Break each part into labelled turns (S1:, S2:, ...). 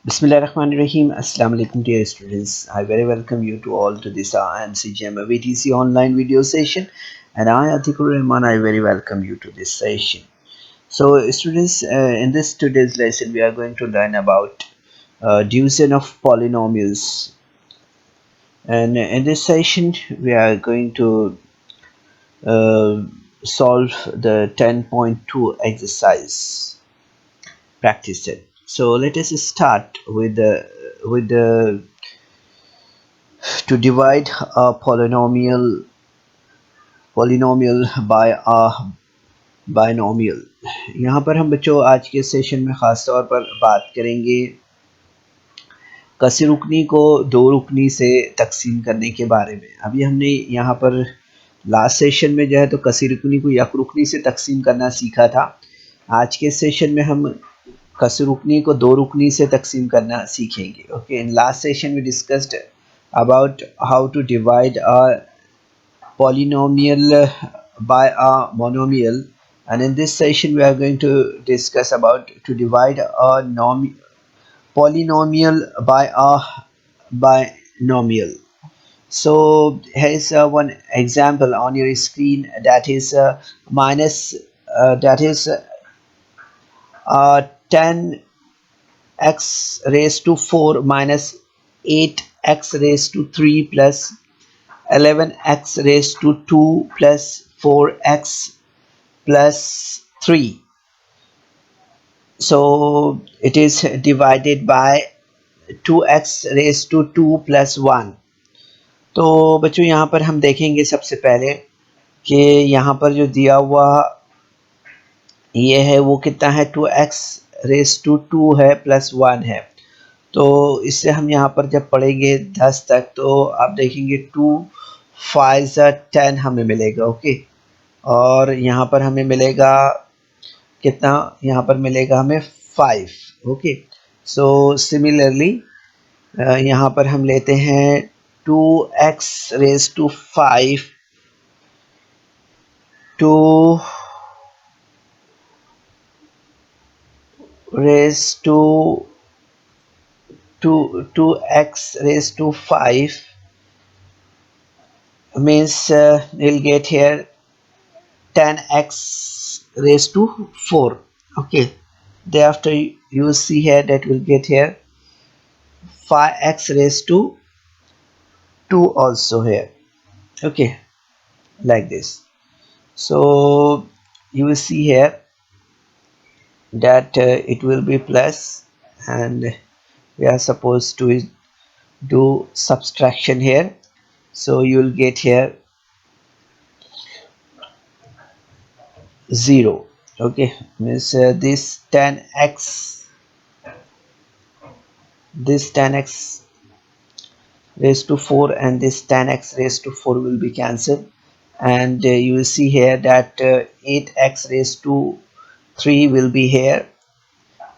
S1: Bismillahirrahmanirrahim. Assalamu alaikum dear students. I very welcome you to all to this IMCGM VTC online video session, and I Atikur Rahman, I very welcome you to this session. So students, in this today's lesson we are going to learn about division of polynomials, and in this session we are going to uh, solve the 10.2 exercise practice set. So let us start with the to divide a polynomial by a binomial. यहाँ पर हम बच्चों आज के session में ख़ास तौर पर बात करेंगे कसी रुकनी को दो रुकनी से तकसीम करने के बारे में। अभी हमने यहाँ पर लास्ट सेशन में जो है तो कसी रुकनी को यक रुकनी से तकसीम करना सीखा था। आज के सेशन में हम कसी रुकनी को दो रुकनी से तकसीम करना सीखेंगे। Okay, in last session we discussed about how to divide a polynomial by a monomial, and in this session we are going to discuss about to divide a polynomial by a binomial. So here is one example on your screen, that is that is 10x raised to 4 minus 8x raised to 3 plus 11x raised to 2 plus 4x plus 3. So it is divided by 2x raised to 2 plus 1. तो बच्चों यहाँ पर हम देखेंगे सबसे पहले कि यहाँ पर जो दिया हुआ ये है वो कितना है, 2x रेस टू 2 है प्लस 1 है। तो इससे हम यहाँ पर जब पढ़ेंगे 10 तक तो आप देखेंगे 2 5 10 हमें मिलेगा। ओके, और यहाँ पर हमें मिलेगा कितना, यहाँ पर मिलेगा हमें 5। ओके, सो सिमिलरली यहाँ पर हम लेते हैं 2x raise to 5 to raised to 2x raised to 5 means we'll get here 10x raised to 4. Okay, thereafter you see here that we'll get here 5x raised to 2 also here. Okay, like this. So you will see here that it will be plus, and we are supposed to do subtraction here. So you will get here 0. Okay, means this 10x raised to 4 and this 10x raised to 4 will be cancelled, and you will see here that 8x raised to 3 will be here,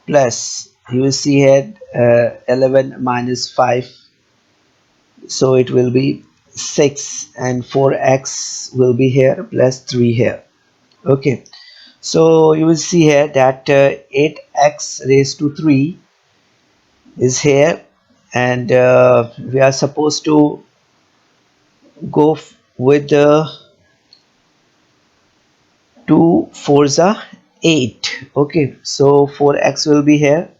S1: plus you will see here 11 minus 5, so it will be 6, and 4x will be here plus 3 here. Okay, so you will see here that 8x raised to 3 is here, and we are supposed to go with 2 4s are 8. Okay, so 4x will be here,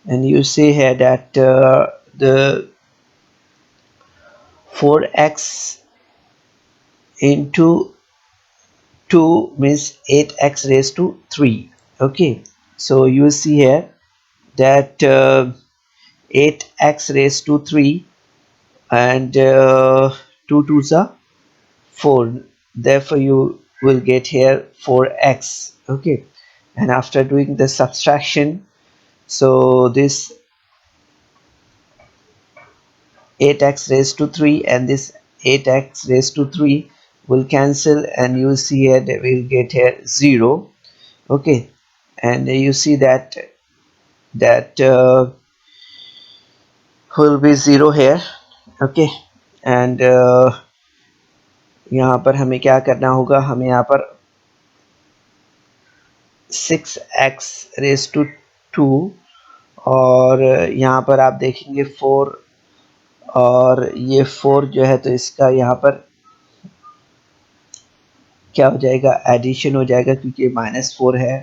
S1: and you see here that the 4x into 2 means 8x raised to 3. Okay, so you see here that 8x raised to 3 and 2 2s are 4, therefore you will get here 4x. Okay, and after doing the subtraction, so this 8x raised to 3 and this 8x raised to 3 will cancel, and you see here that we'll get here 0. Okay, and you see that will be 0 here. Okay, and यहाँ पर हमें क्या करना होगा, हमें यहाँ पर 6x raised to 2 और यहाँ पर आप देखेंगे 4 और ये 4 जो है तो इसका यहाँ पर क्या हो जाएगा, एडिशन हो जाएगा क्योंकि -4 है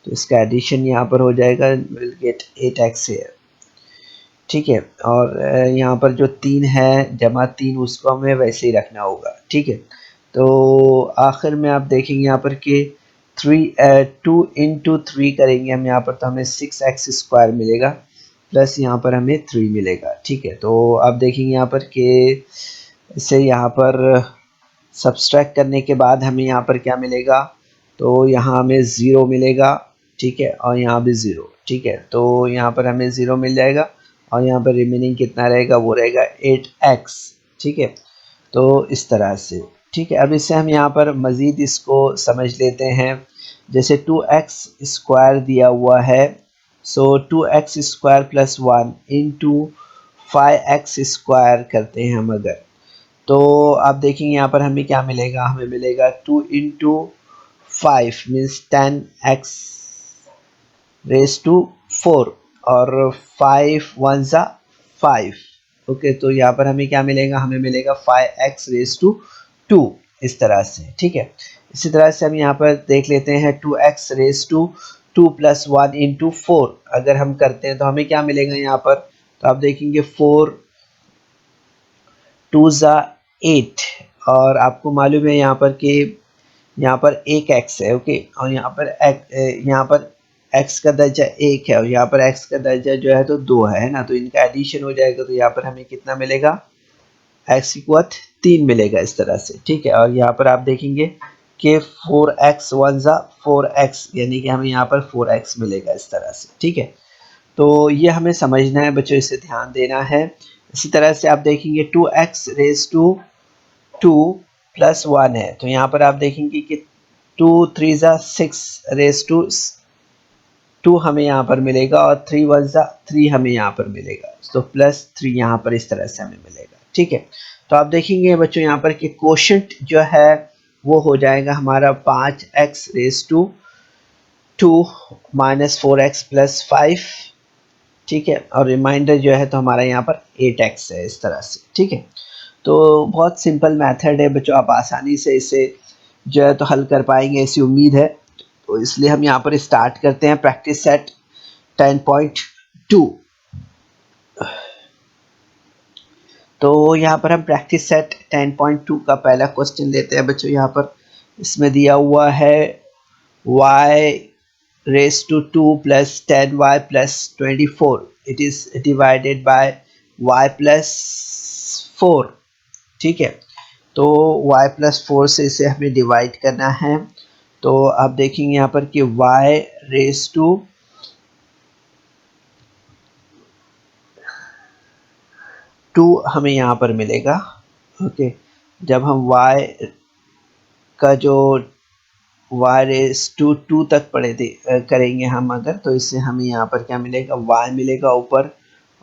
S1: तो इसका एडिशन यहाँ पर हो जाएगा, विल गेट 8x here। ठीक है, और यहाँ पर जो 3 है जमा 3 उसको हमें वैसे ही रखना होगा। ठीक है, तो आखिर में आप देखेंगे यहाँ पर कि 2 इंटू 3 करेंगे हम यहाँ पर तो हमें 6x स्क्वायर मिलेगा प्लस यहाँ पर हमें 3 मिलेगा। ठीक है, तो आप देखेंगे यहाँ पर कि इसे यहाँ पर सब्सट्रैक्ट करने के बाद हमें यहाँ पर क्या मिलेगा, तो यहाँ हमें 0 मिलेगा। ठीक है, और यहाँ भी 0। ठीक है, तो यहाँ पर हमें 0 मिल जाएगा और यहाँ पर रिमेनिंग कितना रहेगा, वो रहेगा 8x। ठीक है, तो इस तरह से। ठीक है, अब इससे हम यहाँ पर मज़ीद इसको समझ लेते हैं। जैसे 2x स्क्वायर दिया हुआ है, सो 2x square plus 1 into 5x square करते हैं हम अगर, तो आप देखेंगे यहाँ पर हमें क्या मिलेगा, हमें मिलेगा 2 into 5 means 10x raise to 4 और 5 1 ज़ा 5। ओके, तो यहाँ पर हमें क्या मिलेगा, हमें मिलेगा 5x रेज टू 2 इस तरह से। ठीक है, इसी तरह से हम यहाँ पर देख लेते हैं 2x raise to 2 plus 1 into 4 अगर हम करते हैं तो हमें क्या मिलेगा यहाँ पर, तो आप देखेंगे 4 2 ज़ा 8 और आपको मालूम है यहाँ पर कि यहाँ पर एक x है। ओके, और यहाँ पर x का दर्जा 1 है और यहाँ पर x का दर्जा जो है तो 2 है ना, तो इनका एडिशन हो जाएगा तो यहाँ पर हमें कितना मिलेगा, x इक्वल 3 मिलेगा इस तरह से। ठीक है, और यहाँ पर आप देखेंगे कि 4x 1 ज़ा 4x यानी कि हमें यहाँ पर 4x मिलेगा इस तरह से। ठीक है, तो ये हमें समझना है बच्चों, इसे ध्यान देना है। इसी तरह से आप देखेंगे 2x रेज टू 2 प्लस 1 है, तो यहाँ पर आप देखेंगे कि 2 3 ज़ा 6 रेज टू 2 हमें यहाँ पर मिलेगा और 3 1 ज़ा 3 हमें यहाँ पर मिलेगा, तो प्लस 3 यहाँ पर इस तरह से हमें मिलेगा। ठीक है, तो आप देखेंगे बच्चों यहाँ पर कि कोशेंट जो है वो हो जाएगा हमारा 5x raise to 2 minus 4x plus 5। ठीक है, और रिमाइंडर जो है तो हमारा यहाँ पर 8x है इस तरह से। ठीक है, तो बहुत सिंपल मेथड है बच्चों, आप आसानी से इसे जो है तो हल कर पाएंगे ऐसी उम्मीद है। तो इसलिए हम यहाँ पर स्टार्ट करते हैं प्रैक्टिस सेट 10.2। तो यहाँ पर हम प्रैक्टिस सेट 10.2 का पहला क्वेश्चन लेते हैं बच्चों। यहाँ पर इसमें दिया हुआ है y raised to 2 plus 10y plus 24, it is divided by y plus 4। ठीक है, तो y plus 4 से इसे हमें डिवाइड करना है। तो आप देखेंगे यहाँ पर कि y raised to 2 हमें यहाँ पर मिलेगा। ओके, जब हम y का जो y रेज टू 2 तक पढ़े थे करेंगे हम अगर, तो इससे हमें यहाँ पर क्या मिलेगा, y मिलेगा ऊपर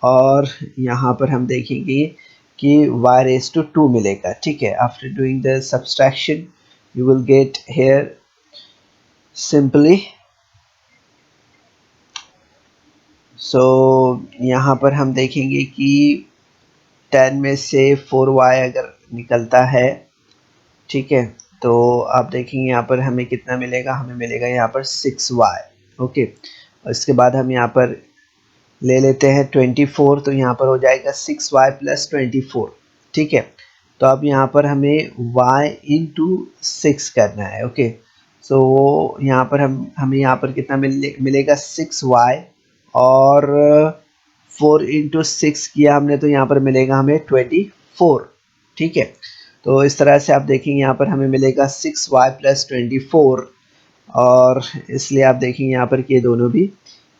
S1: और यहाँ पर हम देखेंगे कि y रेज टू 2 मिलेगा। ठीक है, after doing the subtraction you will get here simply. So यहाँ पर हम देखेंगे कि 10 में से 4y अगर निकलता है, ठीक है, तो आप देखेंगे यहाँ पर हमें कितना मिलेगा, हमें मिलेगा यहाँ पर 6y। ओके, और इसके बाद हम यहाँ पर ले लेते हैं 24, तो यहाँ पर हो जाएगा 6y प्लस 24। ठीक है, तो अब यहाँ पर हमें y इंटू 6 करना है। ओके, सो यहाँ पर हमें यहाँ पर कितना मिलेगा 6y और 4 इंटू 6 किया हमने तो यहाँ पर मिलेगा हमें 24। ठीक है, तो इस तरह से आप देखेंगे यहाँ पर हमें मिलेगा 6y प्लस 24 और इसलिए आप देखेंगे यहाँ पर कि ये दोनों भी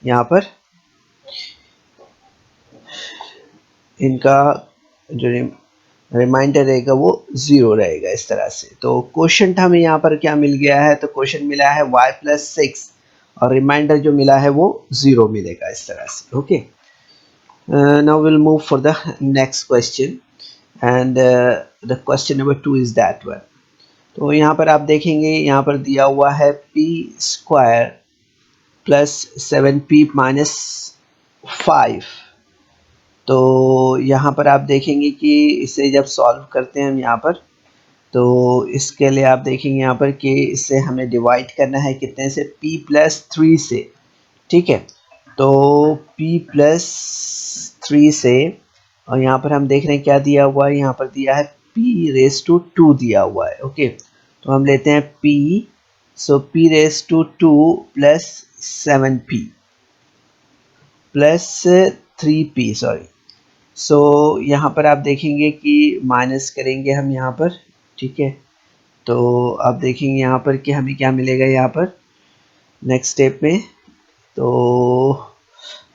S1: यहाँ पर इनका जो रिमाइंडर रहेगा वो 0 रहेगा इस तरह से। तो क्वोशंट हमें यहाँ पर क्या मिल गया है, तो क्वोशंट मिला है y प्लस 6 और रिमाइंडर जो मिला है वो 0 मिलेगा इस तरह से। Okay, now will move for the next question and the question number 2 is that one. तो यहाँ पर आप देखेंगे यहाँ पर दिया हुआ है p square plus 7p minus 5। तो यहाँ पर आप देखेंगे कि इसे जब सॉल्व करते हैं हम यहाँ पर, तो इसके लिए आप देखेंगे यहाँ पर कि इसे हमें डिवाइड करना है कितने से, p+3 से, ठीक है। तो p+3 से, और यहाँ पर हम देख रहे हैं क्या दिया हुआ है, यहाँ पर दिया है p⁻² दिया हुआ है, ओके। तो हम लेते हैं p, so p⁻² plus 7p plus 3p, sorry. So यहाँ पर आप देखेंगे कि माइनस करेंगे हम यहाँ पर, ठीक है। तो आप देखेंगे यहाँ पर कि हमें क्या मिलेगा यहाँ पर नेक्स्ट स्टेप में। तो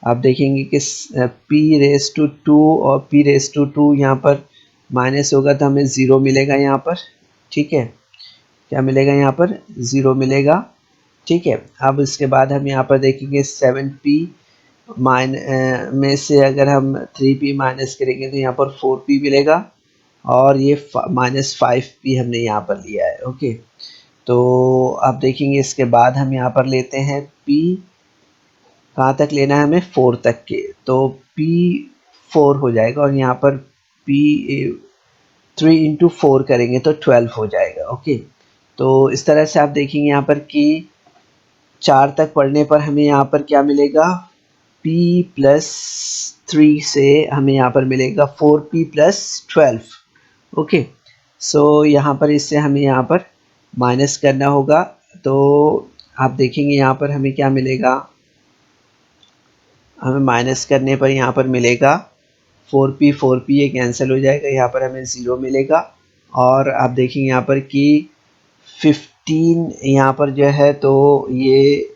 S1: आप देखेंगे कि p⁻² और p⁻² यहाँ पर माइनस होगा तो हमें 0 मिलेगा यहाँ पर, ठीक है। क्या मिलेगा यहाँ पर, 0 मिलेगा, ठीक है। अब इसके बाद हम यहाँ पर देखेंगे 7p में से अगर हम 3p माइनस करेंगे तो यहाँ पर 4p मिलेगा, और ये -5p हमने यहाँ पर लिया है, ओके। तो आप देखेंगे इसके बाद हम यहाँ पर लेते हैं p, कहाँ तक लेना है हमें, 4 तक के, तो p 4 हो जाएगा, और यहाँ पर p 3 × 4 करेंगे तो 12 हो जाएगा, ओके। तो इस तरह से आप देखेंगे यहाँ पर कि 4 तक पढ़ने पर हमें यहाँ पर क्या मिलेगा, p+3 से हमें यहाँ पर मिलेगा 4p+12, ओके। सो यहाँ पर इससे हमें यहाँ पर माइनस करना होगा, तो आप देखेंगे यहाँ पर हमें क्या मिलेगा, हमें माइनस करने पर यहाँ पर मिलेगा 4p ये कैंसिल हो जाएगा, यहाँ पर हमें 0 मिलेगा, और आप देखेंगे यहाँ पर कि 15 यहाँ पर जो है तो ये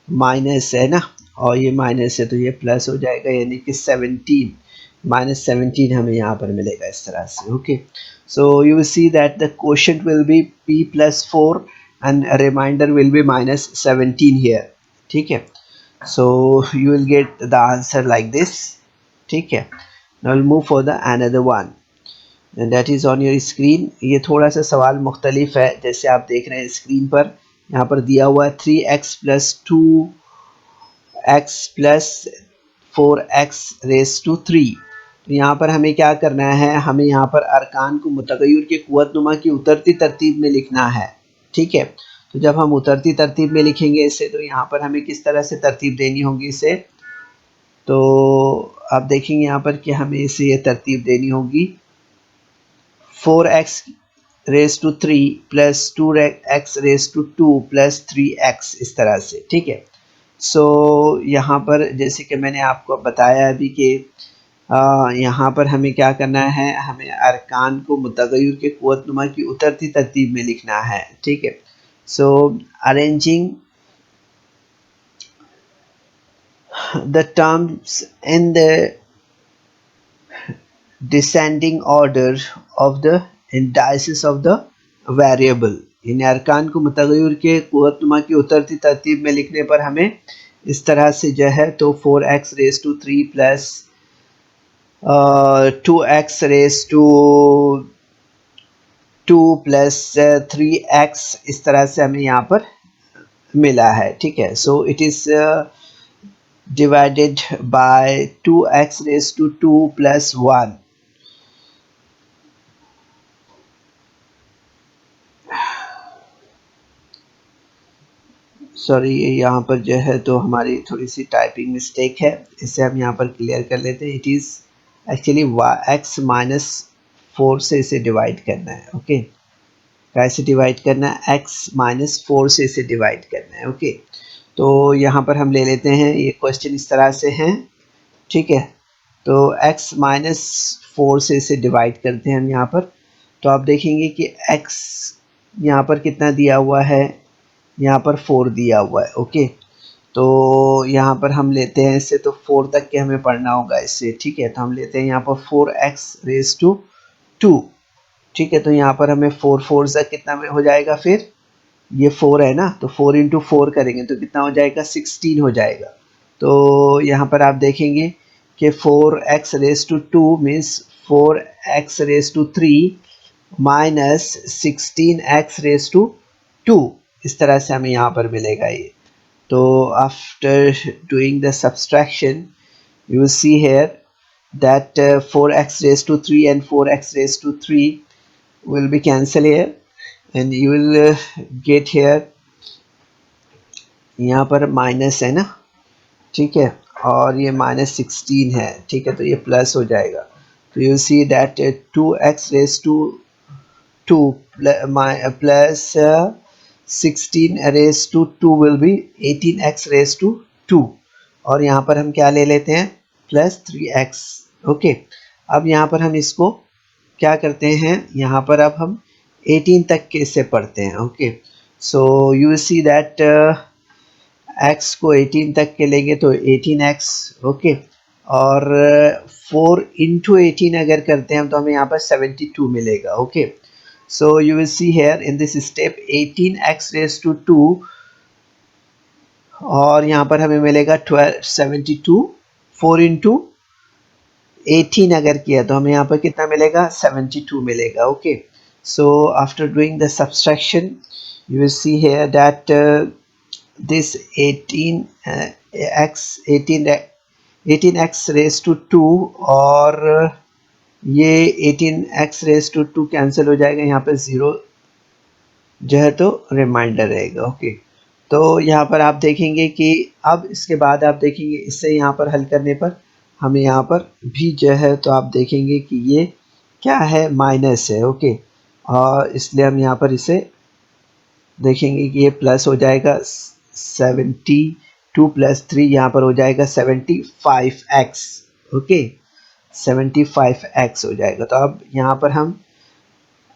S1: माइनस है ना, और ये माइनस है तो ये प्लस हो जाएगा, यानी कि 17 -17 हमें यहाँ पर मिलेगा इस तरह से, okay. So you will see that the quotient will be p+4 and remainder will be -17 here, ठीक है। So you will get the answer like this, ठीक है। Now we'll move for the another one and that is on your screen। ये थोड़ा सा सवाल मुख्तलिफ है, जैसे आप देख रहे हैं स्क्रीन पर, यहाँ पर दिया हुआ है 3x + 2x + 4x⁻³ तो यहाँ पर हमें क्या करना है, हमें यहाँ पर अरकान को मुतग़य्यर के क़ुव्वतनुमा की उतरती तरतीब में लिखना है, ठीक है। तो जब हम उतरती तरतीब में लिखेंगे इसे, तो यहाँ पर हमें किस तरह से तरतीब देनी होगी इसे, तो आप देखेंगे यहाँ पर कि हमें इसे ये तरतीब देनी होगी 4x⁻³ + 2x⁻² + 3x, इस तरह से, ठीक है। सो यहाँ पर जैसे कि मैंने आपको बताया अभी कि यहाँ पर हमें क्या करना है, हमें अरकान को मुतग़य्यर के क़ुव्वतनुमा की उतरती तरतीब में लिखना है, ठीक है। सो arranging the terms in the descending order of the indices of the variable, इन अरकान को मुतग़य्यर के क़ुव्वतनुमा की उतरती तरतीब में लिखने पर हमें इस तरह से जो है तो 4x⁻³ plus 2x⁻² plus 3x, इस तरह से हमें यहाँ पर मिला है, ठीक है। So it is divided by 2x⁻² + 1, sorry यहाँ पर जो है तो हमारी थोड़ी सी टाइपिंग मिस्टेक है, इसे हम यहाँ पर क्लियर कर लेते हैं। इट इज़ एक्चुअली x-4 से इसे डिवाइड करना है, ओके। कैसे डिवाइड करना है, x-4 से इसे डिवाइड करना है, ओके। तो यहाँ पर हम ले लेते हैं, ये क्वेश्चन इस तरह से हैं, ठीक है। तो x-4 से इसे डिवाइड करते हैं हम यहाँ पर, तो आप देखेंगे कि x यहाँ पर कितना दिया हुआ है, यहाँ पर 4 दिया हुआ है, ओके। तो यहाँ पर हम लेते हैं इसे, तो 4 तक के हमें पढ़ना होगा इससे, ठीक है। तो हम लेते हैं यहाँ पर 4x⁻², ठीक है। तो यहाँ पर हमें 4 से कितना में हो जाएगा, फिर ये 4 है ना, तो 4 × 4 करेंगे तो कितना हो जाएगा, 16 हो जाएगा। तो यहाँ पर आप देखेंगे कि 4x⁻² means 4x⁻³ minus 16x⁻², इस तरह से हमें यहाँ पर मिलेगा ये। तो after doing the subtraction you will see here that 4x raised to 3 and 4x raised to 3 will be cancelled here, and you will get here, यहाँ पर माइनस है ना, ठीक है, और ये -16 है, ठीक है, तो ये प्लस हो जाएगा। तो you see that 2x raise to 2 plus 16 raise to 2 will be 18x raise to 2, और यहाँ पर हम क्या ले लेते हैं, प्लस 3x। ओके, अब यहाँ पर हम इसको क्या करते हैं, यहाँ पर अब हम 18 तक के से पढ़ते हैं। Okay, so you see that x को 18 तक के लेंगे तो 18x। ओके, और 4 इंटू 18 अगर करते हैं तो हमें यहाँ पर 72 मिलेगा। Okay, so you will see here in this step 18x raise to 2, और यहाँ पर हमें मिलेगा 72। 4 इंटू 18 अगर किया तो हमें यहाँ पर कितना मिलेगा, 72 मिलेगा। Okay, so after doing the subtraction you will see here that this 18x raised to 2 और ये 18x raised to 2 कैंसिल हो जाएगा, यहाँ पे 0 जो है तो रिमाइंडर रहेगा। ओके, तो यहाँ पर आप देखेंगे कि अब इसके बाद आप देखेंगे इससे यहाँ पर हल करने पर हमें यहाँ पर भी जो है तो आप देखेंगे कि ये क्या है, माइनस है। ओके, और इसलिए हम यहाँ पर इसे देखेंगे कि ये प्लस हो जाएगा, 72 प्लस 3 यहाँ पर हो जाएगा 75x। ओके, 75x हो जाएगा। तो अब यहाँ पर हम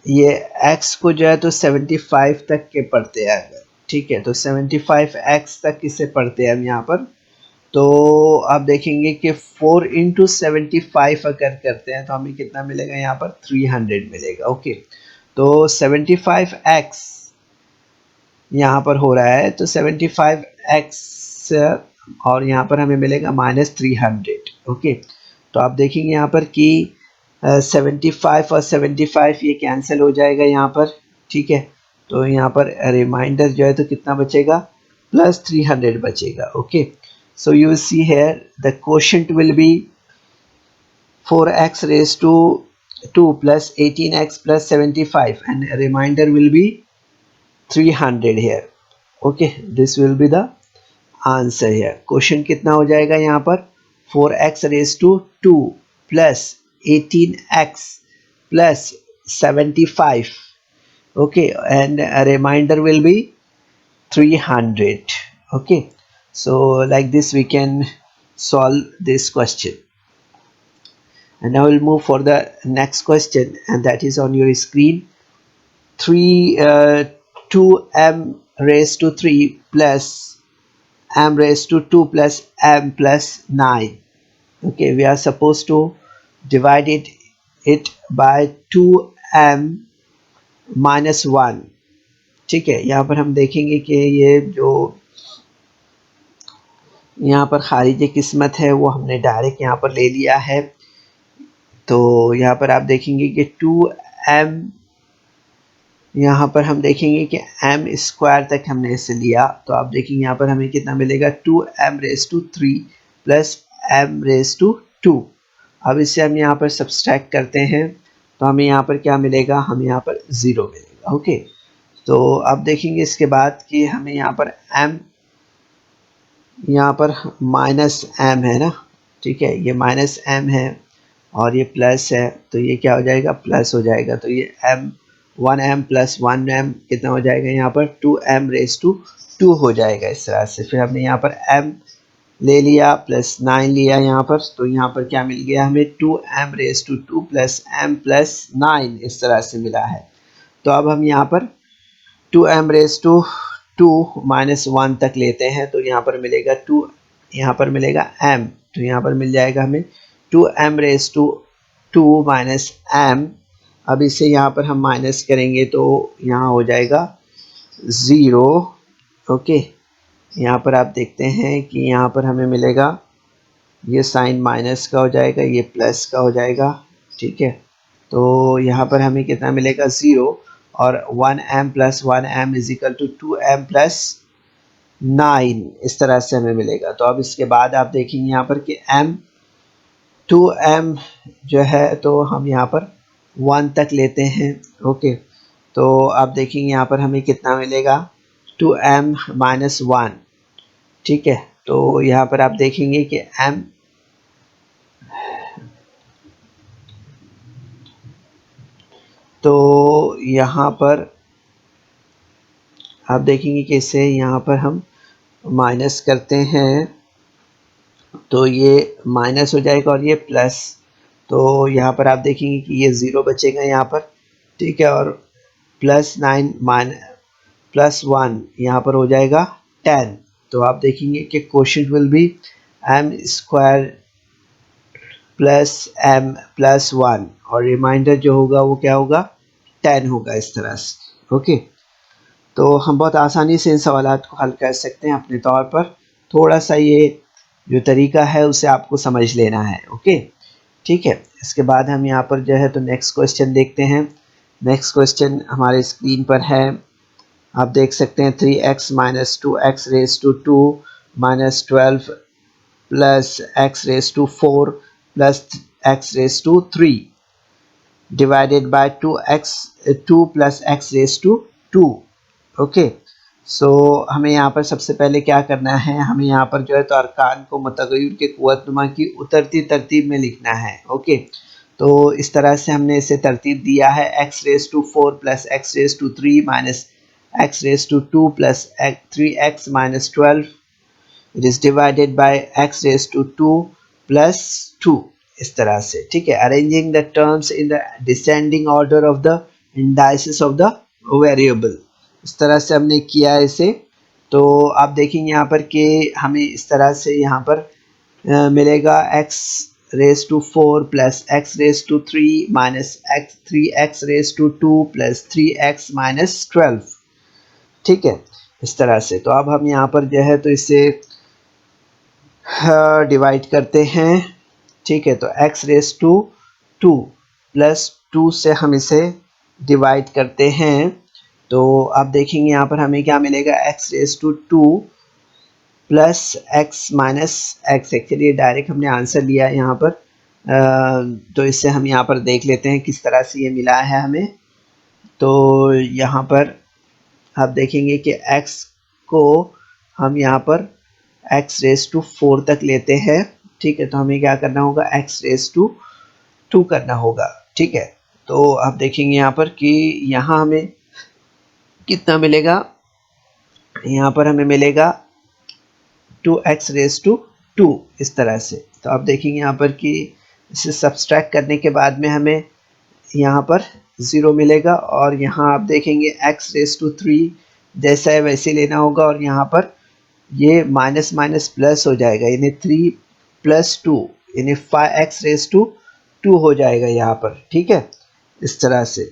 S1: ये x को जो है तो 75 तक के पढ़ते हैं, ठीक है, तो 75x तक इसे पढ़ते हैं हम यहाँ पर। तो आप देखेंगे कि 4 इंटू 75 अगर करते हैं तो हमें कितना मिलेगा, यहाँ पर 300 मिलेगा। ओके, तो 75x यहाँ पर हो रहा है, तो 75x और यहाँ पर हमें मिलेगा -300। ओके, तो आप देखेंगे यहाँ पर कि 75 और 75 ये कैंसिल हो जाएगा यहाँ पर, ठीक है, तो यहाँ पर रिमाइंडर जो है तो कितना बचेगा, +300 बचेगा। Okay, so you see here the quotient will be 4x raised to 2 plus 18x plus 75, and remainder will be 300 here. Okay, this will be the answer here. Question कितना हो जाएगा यहाँ पर, 4x raised to 2 plus 18x plus 75. Okay, and a remainder will be 300. Okay, so like this we can solve this question. And now we'll move for the next question, and that is on your screen. 2m raised to 3 plus m raised to 2 plus m plus 9. Okay, we are supposed to divide it by 2m minus 1. ठीक है, यहाँ पर हम देखेंगे कि ये जो यहाँ पर खारिज किस्मत है वो हमने डायरेक्ट यहाँ पर ले लिया है। तो यहाँ पर आप देखेंगे कि 2m, यहाँ पर हम देखेंगे कि m स्क्वायर तक हमने इसे लिया, तो आप देखेंगे यहाँ पर हमें कितना मिलेगा, 2m raise to 3 plus m raise to 2। अब इसे हम यहाँ पर सब्सट्रैक्ट करते हैं तो हमें यहाँ पर क्या मिलेगा, हमें यहाँ पर 0 मिलेगा। ओके, तो अब देखेंगे इसके बाद कि हमें यहाँ पर m, यहाँ पर -m है ना, ठीक है, ये -m है और ये प्लस है, तो ये क्या हो जाएगा, प्लस हो जाएगा। तो ये m 1m प्लस 1m कितना हो जाएगा, यहाँ पर 2m रेज टू 2 हो जाएगा इस तरह से। फिर हमने यहाँ पर m ले लिया प्लस 9 लिया यहाँ पर, तो यहाँ पर क्या मिल गया हमें, 2m raise to 2 plus m plus 9 इस तरह से मिला है। तो अब हम यहाँ पर 2m रेज टू 2 माइनस 1 तक लेते हैं, तो यहाँ पर मिलेगा 2, यहाँ पर मिलेगा m, तो यहाँ पर मिल जाएगा हमें 2m raise to 2 minus m। अब इसे यहाँ पर हम माइनस करेंगे तो यहाँ हो जाएगा 0। ओके, यहाँ पर आप देखते हैं कि यहाँ पर हमें मिलेगा, ये साइन माइनस का हो जाएगा, ये प्लस का हो जाएगा, ठीक है, तो यहाँ पर हमें कितना मिलेगा, 0, और 1m plus 1m is equal to 2m plus 9 इस तरह से हमें मिलेगा। तो अब इसके बाद आप देखेंगे यहाँ पर कि m 2m जो है तो हम यहाँ पर 1 तक लेते हैं। ओके, तो आप देखेंगे यहाँ पर हमें कितना मिलेगा, 2m माइनस 1। ठीक है, तो यहाँ पर आप देखेंगे कि m तो यहाँ पर आप देखेंगे कि इसे यहाँ पर हम माइनस करते हैं तो ये माइनस हो जाएगा और ये प्लस, तो यहाँ पर आप देखेंगे कि ये 0 बचेगा यहाँ पर। ठीक है, और +9 प्लस 1 यहाँ पर हो जाएगा 10। तो आप देखेंगे कि quotient will be m square plus m plus 1 और रिमाइंडर जो होगा वो क्या होगा, 10 होगा, इस तरह से। ओके, तो हम बहुत आसानी से इन सवालात को हल कर सकते हैं अपने तौर पर। थोड़ा सा ये जो तरीका है उसे आपको समझ लेना है। ओके, ठीक है। इसके बाद हम यहाँ पर जो है तो नेक्स्ट क्वेश्चन देखते हैं। नेक्स्ट क्वेश्चन हमारे स्क्रीन पर है, आप देख सकते हैं 3x minus 2x raise to 2 minus 12 plus x raise to 4 plus x raise to 3 divided by 2 plus x raise to 2। Okay, so हमें यहाँ पर सबसे पहले क्या करना है, हमें यहाँ पर जो है तो अरकान को मुतग़य्यर के क़ुव्वतनुमा की उतरती तरतीब में लिखना है। ओके, तो इस तरह से हमने इसे तरतीब दिया है, x raise to 4 plus x raise to 3 minus x raise to 2 plus 3x minus 12 it is divided by x raise to 2 plus 2, इस तरह से। ठीक है, arranging the terms in the descending order of the indices of the variable, इस तरह से हमने किया है इसे। तो आप देखेंगे यहाँ पर कि हमें इस तरह से यहाँ पर मिलेगा x raise to 4 plus x raise to 3 minus 3x raise to 2 plus 3x minus 12। ठीक है, इस तरह से। तो अब हम यहाँ पर जो है तो इसे डिवाइड करते हैं। ठीक है, तो x रेज टू 2 प्लस 2 से हम इसे डिवाइड करते हैं, तो आप देखेंगे यहाँ पर हमें क्या मिलेगा, x raise to 2 plus x minus x। Actually direct हमने आंसर लिया है यहाँ पर, तो इससे हम यहाँ पर देख लेते हैं किस तरह से ये मिला है हमें। तो यहाँ पर आप देखेंगे कि x को हम यहाँ पर x रेज टू 4 तक लेते हैं। ठीक है, तो हमें क्या करना होगा, x रेज टू 2 करना होगा। ठीक है, तो आप देखेंगे यहाँ पर कि यहाँ हमें कितना मिलेगा, यहाँ पर हमें मिलेगा 2x रेज टू 2, इस तरह से। तो आप देखेंगे यहाँ पर कि इसे सब्सट्रैक्ट करने के बाद में हमें यहाँ पर 0 मिलेगा, और यहाँ आप देखेंगे x रेज टू 3 जैसा है वैसे लेना होगा, और यहाँ पर ये माइनस माइनस प्लस हो जाएगा, यानी 3 प्लस 2 यानी 5x रेज टू 2 हो जाएगा यहाँ पर। ठीक है, इस तरह से।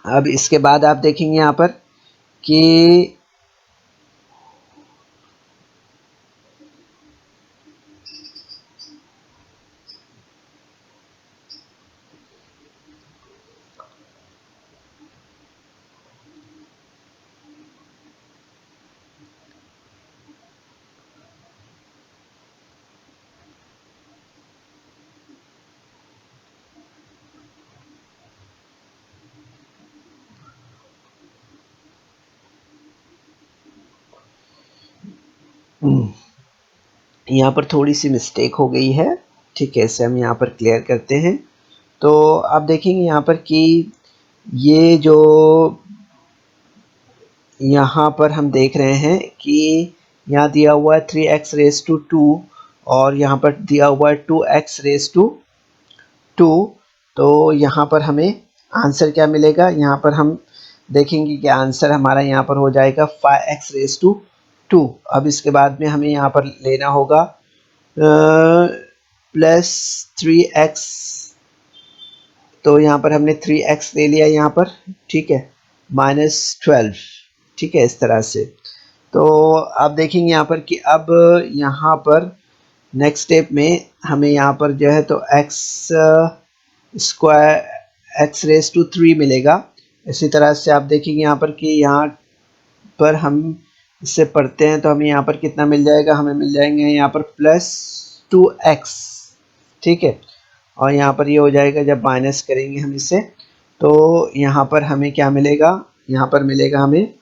S1: अब इसके बाद आप देखेंगे यहाँ पर कि यहाँ पर थोड़ी सी मिस्टेक हो गई है। ठीक है, इसे हम यहाँ पर क्लियर करते हैं। तो आप देखेंगे यहाँ पर कि ये जो यहाँ पर हम देख रहे हैं कि यहाँ दिया हुआ है 3x रेज टू 2 और यहाँ पर दिया हुआ है 2x रेज टू 2। तो यहाँ पर हमें आंसर क्या मिलेगा, यहाँ पर हम देखेंगे कि आंसर हमारा यहाँ पर हो जाएगा 5x रेज टू 2। अब इसके बाद में हमें यहाँ पर लेना होगा प्लस 3x, तो यहाँ पर हमने 3x ले लिया यहाँ पर। ठीक है, माइनस 12। ठीक है, इस तरह से। तो आप देखेंगे यहाँ पर कि अब यहाँ पर नेक्स्ट स्टेप में हमें यहाँ पर जो है तो x square x raise to 3 मिलेगा। इसी तरह से आप देखेंगे यहाँ पर कि यहाँ पर हम इससे पढ़ते हैं तो हमें यहाँ पर कितना मिल जाएगा, हमें मिल जाएंगे यहाँ पर प्लस 2x। ठीक है। और यहाँ पर ये हो जाएगा, जब माइनस करेंगे हम इससे तो यहाँ पर हमें क्या मिलेगा, यहाँ पर मिलेगा हमें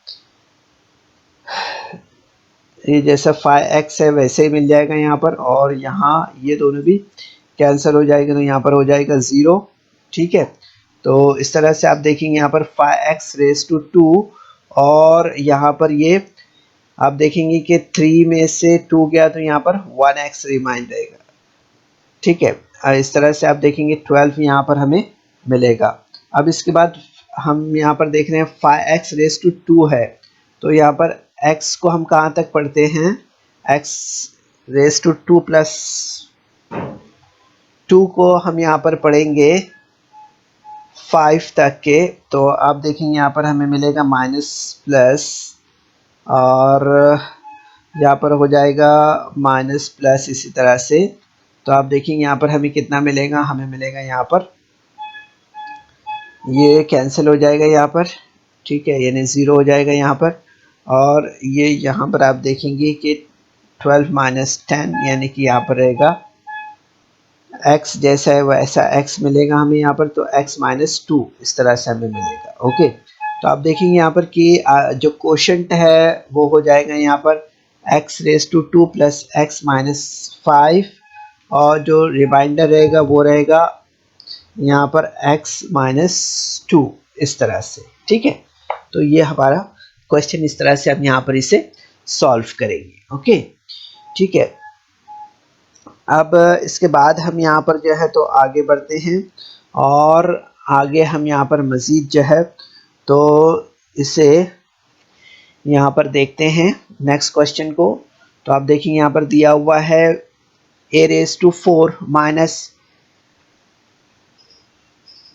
S1: ये जैसा 5x है वैसे ही मिल जाएगा यहाँ पर, और यहाँ ये दोनों भी कैंसिल हो जाएगा तो यहाँ पर हो जाएगा 0। ठीक है, तो इस तरह से आप देखेंगे यहाँ पर 5x रेज टू 2, और यहाँ पर ये आप देखेंगे कि 3 में से 2 गया तो यहाँ पर 1x रिमाइंड रहेगा। ठीक है, इस तरह से आप देखेंगे 12 यहाँ पर हमें मिलेगा। अब इसके बाद हम यहाँ पर देख रहे हैं 5x रेज टू 2 है, तो यहाँ पर x को हम कहाँ तक पढ़ते हैं, x रेज टू 2 प्लस 2 को हम यहाँ पर पढ़ेंगे 5 तक के, तो आप देखेंगे यहाँ पर हमें मिलेगा माइनस प्लस, और यहाँ पर हो जाएगा माइनस प्लस इसी तरह से। तो आप देखेंगे यहाँ पर हमें कितना मिलेगा, हमें मिलेगा यहाँ पर ये कैंसिल हो जाएगा यहाँ पर। ठीक है, यानी 0 हो जाएगा यहाँ पर, और ये यहाँ पर आप देखेंगे कि 12 माइनस 10 यानी कि यहाँ पर रहेगा x जैसा है वैसा x मिलेगा हमें यहाँ पर, तो x माइनस 2 इस तरह से हमें मिलेगा। ओके, तो आप देखेंगे यहाँ पर कि जो कोशेंट है वो हो जाएगा यहाँ पर x raise to 2 plus x minus 5, और जो रिमाइंडर रहेगा वो रहेगा यहाँ पर x माइनस 2 इस तरह से। ठीक है, तो ये हमारा क्वेश्चन इस तरह से हम यहाँ पर इसे सॉल्व करेंगे। ओके, ठीक है। अब इसके बाद हम यहाँ पर जो है तो आगे बढ़ते हैं, और आगे हम यहाँ पर मज़ीद जो है तो इसे यहाँ पर देखते हैं नेक्स्ट क्वेश्चन को। तो आप देखेंगे यहाँ पर दिया हुआ है a raise to 4 minus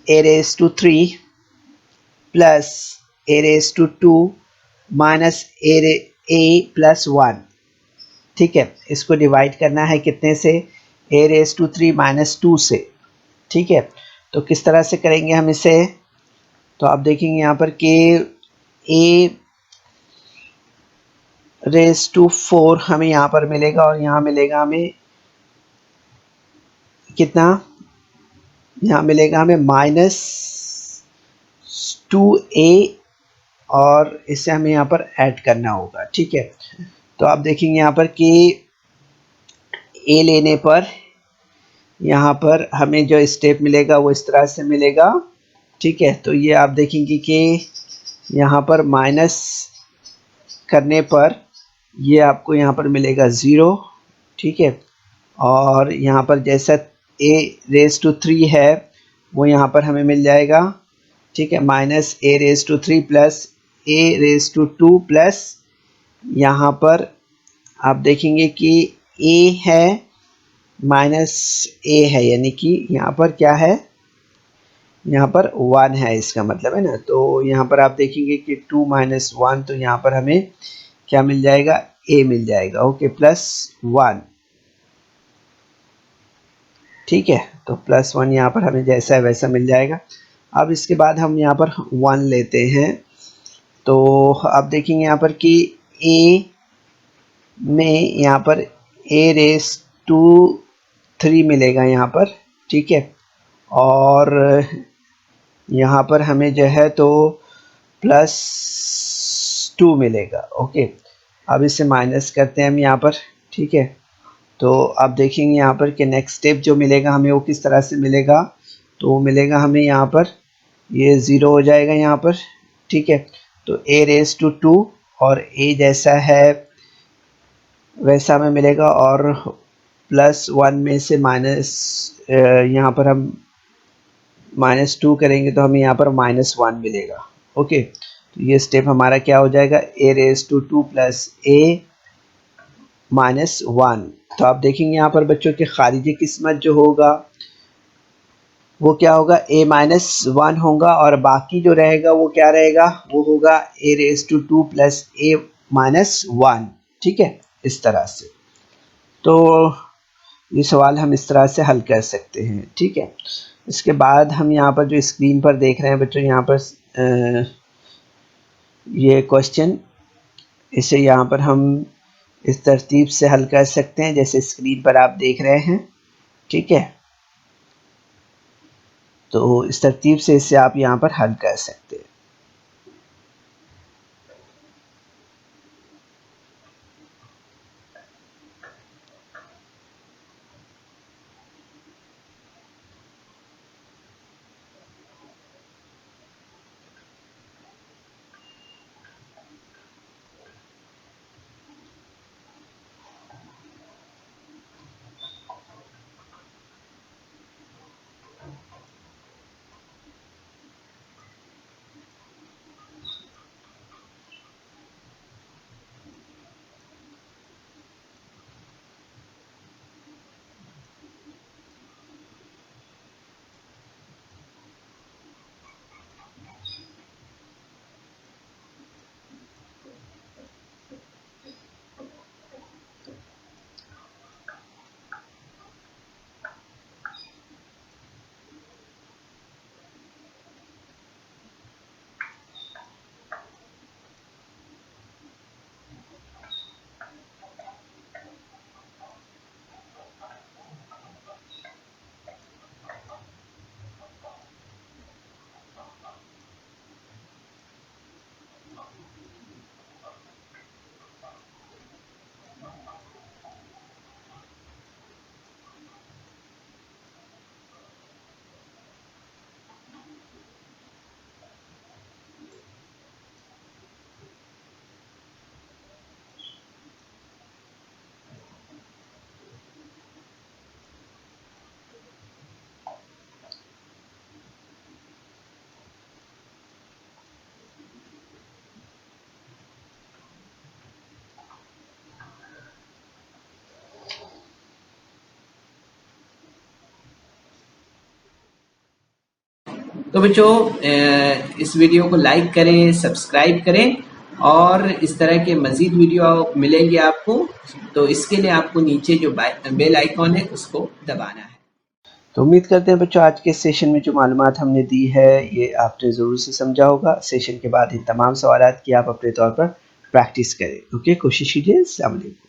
S1: a raise to 3 plus a raise to 2 minus a plus 1। ठीक है, इसको डिवाइड करना है कितने से, a रेज टू 3 माइनस 2 से। ठीक है, तो किस तरह से करेंगे हम इसे, तो आप देखेंगे यहाँ पर कि a रेज टू 4 हमें यहाँ पर मिलेगा, और यहाँ मिलेगा हमें कितना, यहाँ मिलेगा हमें माइनस 2a, और इसे हमें यहाँ पर ऐड करना होगा। ठीक है, तो आप देखेंगे यहाँ पर कि a लेने पर यहाँ पर हमें जो स्टेप मिलेगा वो इस तरह से मिलेगा। ठीक है, तो ये आप देखेंगे कि यहाँ पर माइनस करने पर ये आपको यहाँ पर मिलेगा 0। ठीक है, और यहाँ पर जैसा a रेज टू 3 है वो यहाँ पर हमें मिल जाएगा। ठीक है, minus a raise to 3 plus a raise to 2 plus यहाँ पर आप देखेंगे कि a है माइनस a है, यानी कि यहाँ पर क्या है, यहाँ पर 1 है, इसका मतलब है ना। तो यहाँ पर आप देखेंगे कि 2 माइनस 1, तो यहाँ पर हमें क्या मिल जाएगा, a मिल जाएगा। Okay, plus 1। ठीक है, तो प्लस 1 यहाँ पर हमें जैसा है वैसा मिल जाएगा। अब इसके बाद हम यहाँ पर 1 लेते हैं, तो आप देखेंगे यहाँ पर कि a में यहाँ पर a रेज टू 3 मिलेगा यहाँ पर। ठीक है, और यहाँ पर हमें जो है तो प्लस 2 मिलेगा। ओके, अब इसे माइनस करते हैं हम यहाँ पर। ठीक है, तो आप देखेंगे यहाँ पर कि नेक्स्ट स्टेप जो मिलेगा हमें वो किस तरह से मिलेगा, तो वो मिलेगा हमें यहाँ पर ये 0 हो जाएगा यहाँ पर। ठीक है, तो a रेज टू 2, और a जैसा है वैसा हमें मिलेगा, और प्लस 1 में से माइनस यहाँ पर हम -2 करेंगे तो हमें यहाँ पर -1 मिलेगा। ओके, तो ये स्टेप हमारा क्या हो जाएगा, a raise to 2 plus a -1। तो आप देखेंगे यहाँ पर बच्चों के खारिजी किस्मत जो होगा वो क्या होगा, a-1 होगा, और बाकी जो रहेगा वो क्या रहेगा, वो होगा a raise to 2 plus a-1। ठीक है, इस तरह से। तो ये सवाल हम इस तरह से हल कर सकते हैं। ठीक है, इसके बाद हम यहाँ पर जो स्क्रीन पर देख रहे हैं बच्चों, यहाँ पर ये क्वेश्चन, इसे यहाँ पर हम इस तरतीब से हल कर सकते हैं जैसे स्क्रीन पर आप देख रहे हैं। ठीक है, तो इस तरतीब से इसे आप यहाँ पर हल कर सकते हैं।
S2: तो बच्चों इस वीडियो को लाइक करें, सब्सक्राइब करें और इस तरह के मज़ीद वीडियो मिलेंगे आपको। तो इसके लिए आपको नीचे जो बेल आइकॉन है उसको दबाना है।
S1: तो उम्मीद करते हैं बच्चों आज के सेशन में जो मालूमात हमने दी है ये आपने ज़रूर से समझा होगा। सेशन के बाद इन तमाम सवालात की आप अपने तौर पर प्रैक्टिस करें। ओके, कोशिश कीजिए। अस्सलाम वालेकुम।